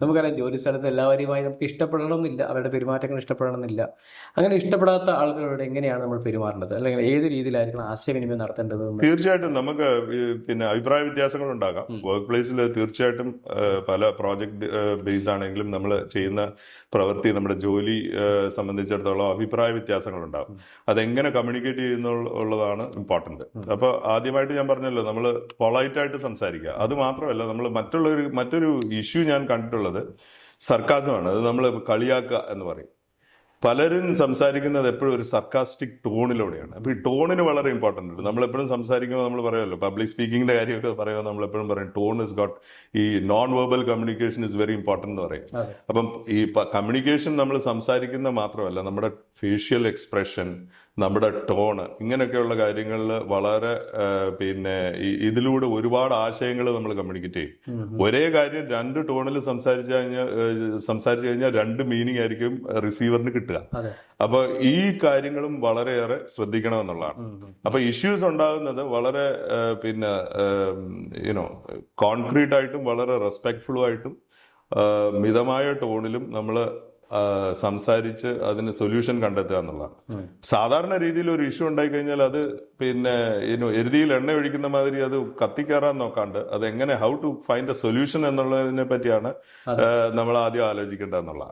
നമുക്കറിയാം ജോലി സ്ഥലത്ത് എല്ലാവരുമായി നമുക്ക് ഇഷ്ടപ്പെടണമെന്നില്ല, അവരുടെ പെരുമാറ്റങ്ങൾ ഇഷ്ടപ്പെടണമെന്നില്ല. അങ്ങനെ ഇഷ്ടപ്പെടാത്ത ആളുകളോട് എങ്ങനെയാണ് നമ്മൾ പെരുമാറേണ്ടത്, അല്ലെങ്കിൽ ഏത് രീതിയിലായിരിക്കണം ആശയവിനിമയം നടത്തേണ്ടതെന്ന്? തീർച്ചയായിട്ടും നമുക്ക് പിന്നെ അഭിപ്രായ വ്യത്യാസങ്ങൾ ഉണ്ടാകാം. ഉം. വർക്ക് പ്ലേസിൽ തീർച്ചയായിട്ടും പല പ്രോജക്ട് ബേസ്ഡ് ആണെങ്കിലും നമ്മൾ ചെയ്യുന്ന പ്രവൃത്തി, നമ്മുടെ ജോലി സംബന്ധിച്ചിടത്തോളം അഭിപ്രായ വ്യത്യാസങ്ങൾ ഉണ്ടാകും. അതെങ്ങനെ കമ്മ്യൂണിക്കേറ്റ് ചെയ്യുന്നുള്ളതാണ് ഇമ്പോർട്ടന്റ്. അപ്പൊ ആദ്യമായിട്ട് ഞാൻ പറഞ്ഞല്ലോ, നമ്മൾ പൊളൈറ്റ് ആയിട്ട് സംസാരിക്കുക. അത് മാത്രമല്ല, നമ്മൾ മറ്റൊരു ഇഷ്യൂ ഞാൻ കണ്ടിട്ടുള്ളത് സർക്കാസമാണ്. അത് നമ്മൾ കളിയാക്കുക എന്ന് പറയും. പലരും സംസാരിക്കുന്നത് എപ്പോഴും ഒരു സർക്കാസ്റ്റിക് ടോണിലൂടെയാണ്. അപ്പൊ ഈ ടോണിന് വളരെ ഇമ്പോർട്ടൻ്റ് ഉണ്ട്. നമ്മളെപ്പോഴും സംസാരിക്കുമ്പോൾ നമ്മൾ പറയുമല്ലോ, പബ്ലിക് സ്പീക്കിങ്ങിന്റെ കാര്യമൊക്കെ പറയുമ്പോൾ നമ്മളെപ്പോഴും പറയും ടോൺ ഇസ് ഗോട്ട്, ഈ non verbal communication is very important എന്ന് പറയും. അപ്പം ഈ കമ്മ്യൂണിക്കേഷൻ നമ്മൾ സംസാരിക്കുന്ന മാത്രമല്ല, നമ്മുടെ ഫേഷ്യൽ എക്സ്പ്രഷൻ, നമ്മുടെ ടോണ്, ഇങ്ങനെയൊക്കെയുള്ള കാര്യങ്ങളിൽ വളരെ പിന്നെ ഇതിലൂടെ ഒരുപാട് ആശയങ്ങൾ നമ്മൾ കമ്മ്യൂണിക്കേറ്റ് ചെയ്യും. ഒരേ കാര്യം രണ്ട് ടോണിൽ സംസാരിച്ചു കഴിഞ്ഞാൽ രണ്ട് മീനിങ് ആയിരിക്കും റിസീവറിന് കിട്ടുക. അപ്പൊ ഈ കാര്യങ്ങളും വളരെയേറെ ശ്രദ്ധിക്കണം എന്നുള്ളതാണ്. അപ്പൊ ഇഷ്യൂസ് ഉണ്ടാകുന്നത് വളരെ പിന്നെ കോൺക്രീറ്റ് ആയിട്ടും വളരെ റെസ്പെക്ട്ഫുള്ളും ആയിട്ടും മിതമായ ടോണിലും നമ്മൾ സംസാരിച്ച് അതിന് സൊല്യൂഷൻ കണ്ടെത്തുക എന്നുള്ളതാണ്. സാധാരണ രീതിയിൽ ഒരു ഇഷ്യൂ ഉണ്ടായി കഴിഞ്ഞാൽ അത് പിന്നെ എരുതിയിൽ എണ്ണ ഒഴിക്കുന്ന മാതിരി അത് കത്തിക്കയറാൻ നോക്കാണ്ട് അത് എങ്ങനെ how to find a solution എന്നുള്ളതിനെ പറ്റിയാണ് നമ്മൾ ആദ്യം ആലോചിക്കേണ്ടത് എന്നുള്ളതാണ്.